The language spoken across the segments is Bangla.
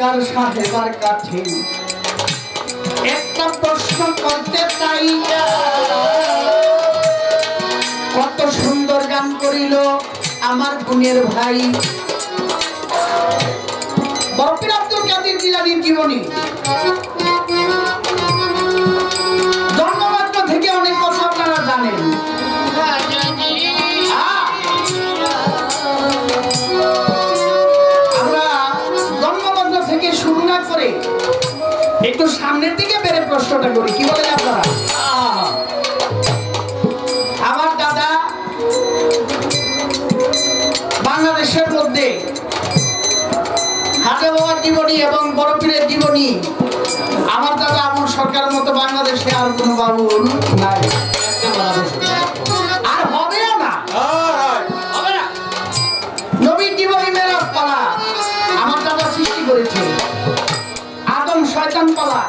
সরকার সাহেবের কাছে একটা প্রশ্ন করতে চাই। কত সুন্দর গান করিল আমার গুণের ভাই বরফির আব্দুল কাদের জিলানীর জীবনী। জন্মমাত্র থেকে অনেক কথা আপনারা জানেন। আমরা জন্মমাত্র থেকে শুরু না করে একটু সামনের দিকে বেড়ে প্রশ্নটা করি, কি বলেন আপনারা? আমার দাদা বাংলাদেশের মধ্যে হাজা বাবার জীবনী এবং বরফিরের জীবনী, আমার দাদা আবুল সরকারের মতো বাংলাদেশে আর কোনো বাবুল নাই, আর হবেও না। নবীর জীবনী মেরাজ পালা আমার দাদা সৃষ্টি করেছে, আদম শয়তান পালা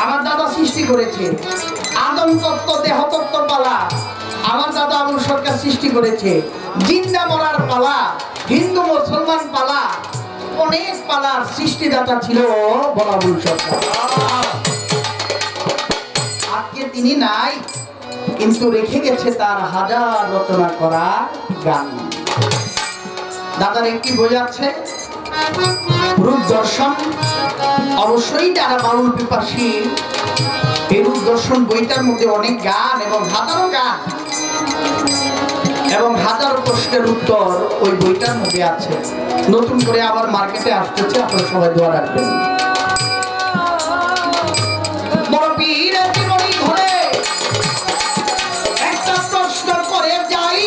আমার দাদা সৃষ্টি করেছে, আদম তত্ত্ব দেহ তত্ত্ব পালা আমার দাদা আবুল সরকার সৃষ্টি করেছে, জিন্দা মরার পালা, হিন্দু মুসলমান পালা, অনেক পালার সৃষ্টিদাতা ছিল বড় আবুল সরকার। আজকে তিনি নাই, কিন্তু রেখে গেছে তার হাজার রচনা করা গান। দাদার একটি বই আছে রূপ দর্শন, অবশ্যই যারা বাউল পিপাসী এই রূপ দর্শন বইটার মধ্যে অনেক গান এবং হাজারো গান এবং হাজারো প্রশ্নের উত্তর ওই বইটার মধ্যে আছে। নতুন করে আবার মার্কেটে আসতেছে, আপনারা সবাই দোয়া রাখবেন। বড় পীরের জীবনী ধরে একটা প্রশ্ন করে যাই,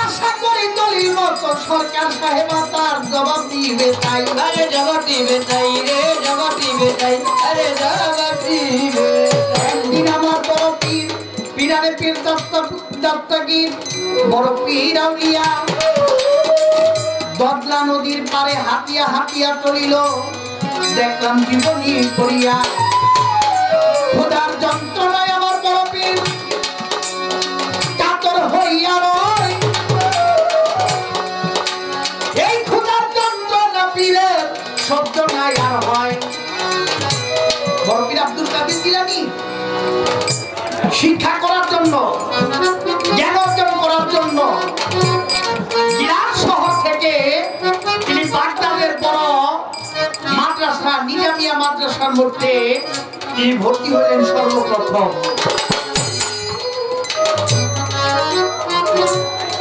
আশা করি দলিল মতো সরকার সাহেব তার জবাব দিবে তাই। আরে জবাব দিবে তাই রে, জবাব দিবে তাই, আরে জবাব দিবে। একদিন আমার বড় পীর পীরারে পীর দত্তগীর বড় পীর আউলিয়া দদলা নদীর পারে হাতিয়া হাতিয়া চলিল, দেখলাম জীবনী পড়িয়া খোদার যন্ত্রণায় আমার বড় পীর কাতর হইয়া রয়। এই খোদার যন্ত্রণা পীরের শব্দ নাই আর হয়। বড় পীর আব্দুল কাদের জিলানী শিক্ষা করার জন্য, জ্ঞান অর্জন করার জন্য ইরান শহর থেকে তিনি বাগদাদের বড় মাদ্রাসা নিজামিয়া মাদ্রাসার মধ্যে তিনি ভর্তি হলেন সর্বপ্রথম।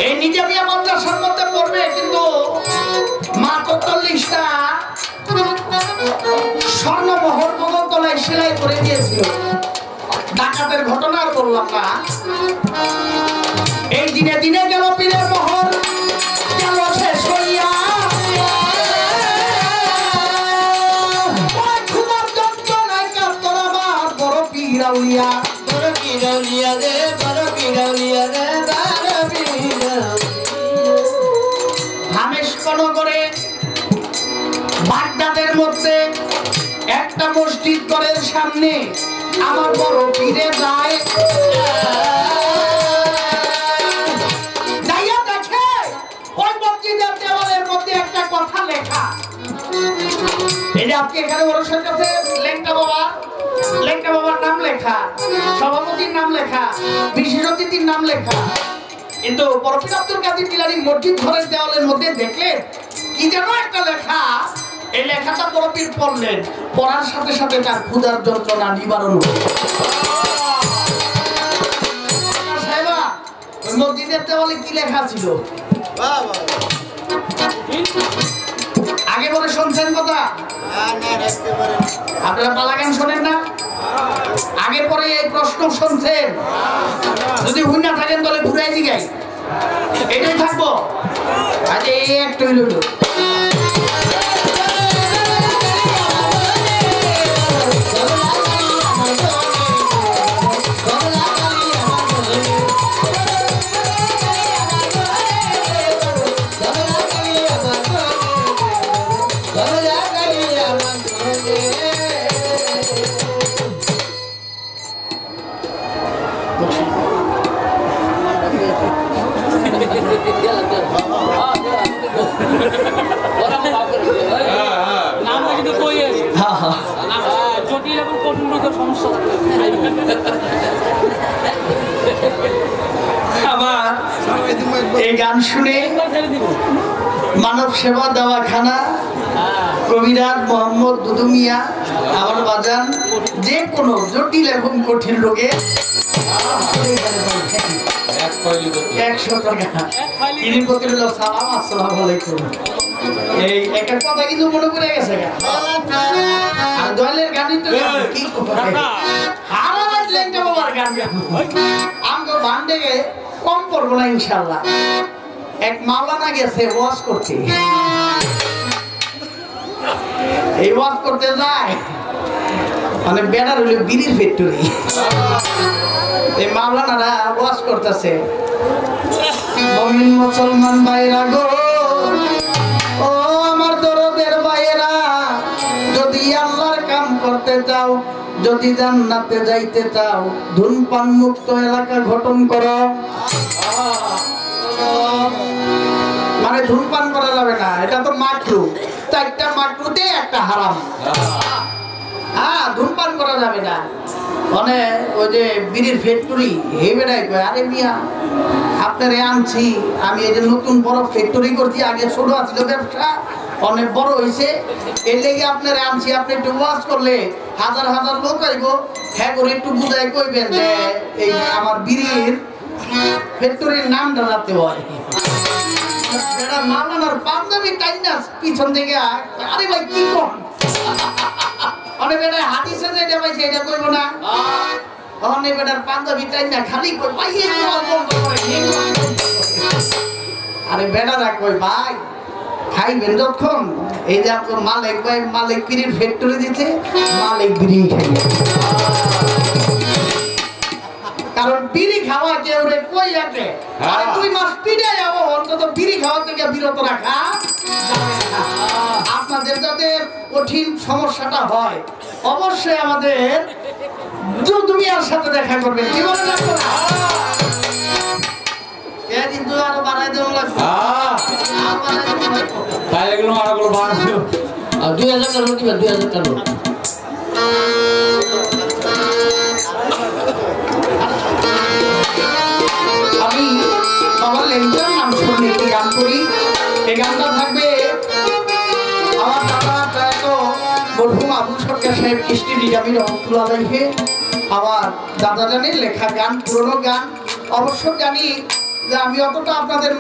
এই নিজামিয়া মাদ্রাসার মধ্যে পড়বে, কিন্তু মাত্র 40টা স্বর্ণমোহর বগলতলায় সেলাই করে দিয়েছিল। ডাকাতের ঘটনা আর বললাম না। এই দিনে দিনে গেল পীরের মোহর, গেল শেষ হইয়া। খুদার যন্ত্রণায় কাতর আমার বড় পীর আউলিয়া, বড় পীর আউলিয়া রে, বড় পীর আউলিয়া রে, বড় পীর। হামেশকনগরে বাগদাদের মধ্যে একটা মসজিদ ঘরের সামনে আমার বড় পীরে যায়, যাইয়া দেখে ওই মসজিদের দেওয়ালের মধ্যে একটা কথা লেখা। এই যে আপনি এখানে ওরসের কাছে লেংটা বাবার নাম লেখা, সভাপতির নাম লেখা, বিশেষ অতিথির নাম লেখা, কিন্তু বরফির আব্দুল কাদের জিলানী মসজিদ ঘরের দেওয়ালের মধ্যে দেখলেন কি যেন একটা লেখা। এই লেখাটা বড় পীর পড়লেন, পড়ার সাথে সাথে তার ক্ষুধার যন্ত্রণা নিবারণ হল। ওই মসজিদের দেওয়ালে কি লেখা ছিল আগে পরে শুনছেন কথা? আপনারা পালা গান শোনেন না? আগে পরে এই প্রশ্ন শুনছেন? যদি হুই না থাকেন তাহলে ঘুরাই জিগাই, এটাই থাকবো। আজ এই একটু হইল এই গান শুনে মানব সেবা দেওয়াখানা কবিরাজ মোহাম্মদ দুদু মিয়া আমার বাজান যে কোনো জটিল এবং কঠিন রোগে 100 টাকা ইনি প্রতি সালাম আসসালামু আলাইকুম। এই একটা কথা কিন্তু মনে পড়ে গেছে আর দলের গানই তো কি হারাজ লেঙ্গা বাবার গান আমগো বান্ডে কম করবো না ইনশাআল্লাহ। এক মাওলানা গেছে ওয়াজ করতে, এই ওয়াজ করতে যায় মানে বেড়ার হইল বিড়ির ফ্যাক্টরি। এই মাওলানারা ওয়াজ করতেছে, মুমিন মুসলমান ভাইরা গো, ও আমার দরদের ভাইরা, যদি আল্লাহর কাম করতে চাও, যদি জান্নাতে যাইতে চাও, ধূমপান মুক্ত এলাকা গঠন করো। মানে ধূমপান করা যাবে না, এটা তো মাকরু, চারটা মাকরুতে একটা হারাম। হ্যাঁ, ধূমপান করা যাবে না। মানে ওই যে বিড়ির ফ্যাক্টরি হে বেড়াই কয়, আরে মিয়া আপনারে আনছি আমি, এই যে নতুন বড় ফ্যাক্টরি করছি, আগে ছোট আছিল ব্যবসা, অনেক বড় হয়েছে, এর লেগে আপনারে আনছি। আপনি একটু ওয়াজ করলে হাজার হাজার লোক আইব, হ্যাঁ করে একটু বুঝাই কইবেন যে এই আমার বিড়ির ফ্যাক্টরির নাম জানাতে হয়। মাওলানার পাঞ্জাবি টাইনা পিছন থেকে, আরে ভাই কি কন, অনেক বেটা হাদিসে যেটা পাইছে এটা কইব না, অনেক বেটার পাঞ্জাবি টাইনা খালি কই ভাই এই বন্ধ করে। আরে বেটারা কই ভাই খাইবেন যখন, এই যে আপনার মালিক ভাই মালিক বিড়ির ফ্যাক্টরি দিতে, মালিক বিড়ি খাইবে। কারণ বিড়ি খাওয়া কেউ রে কই আছে, আরে 2 মাস পিড়ে যাবো, অন্তত বিড়ি খাওয়া থেকে বিরত রাখা যাবে না। আপনাদের যাদের কঠিন সমস্যাটা হয় অবশ্যই আমাদের দুনিয়ার সাথে দেখা করবেন, জীবনে রাখবো না। কিন্তু আরো বাড়াই দেওয়া লাগবে, 2000 টাকা দিবেন, 2000 টাকা। আমি বাবার লেংটার নাম শুনে একটি গান করি। এই গানটা থাকবে আমার দাদা প্রয়াত মরহুম আবুল সরকার সাহেব কৃষ্টি নিজামী রহমতুল্লাহ আলাইহি, আমার দাদা জানের লেখা গান, পুরনো গান। অবশ্য জানি যে আমি অতটা আপনাদের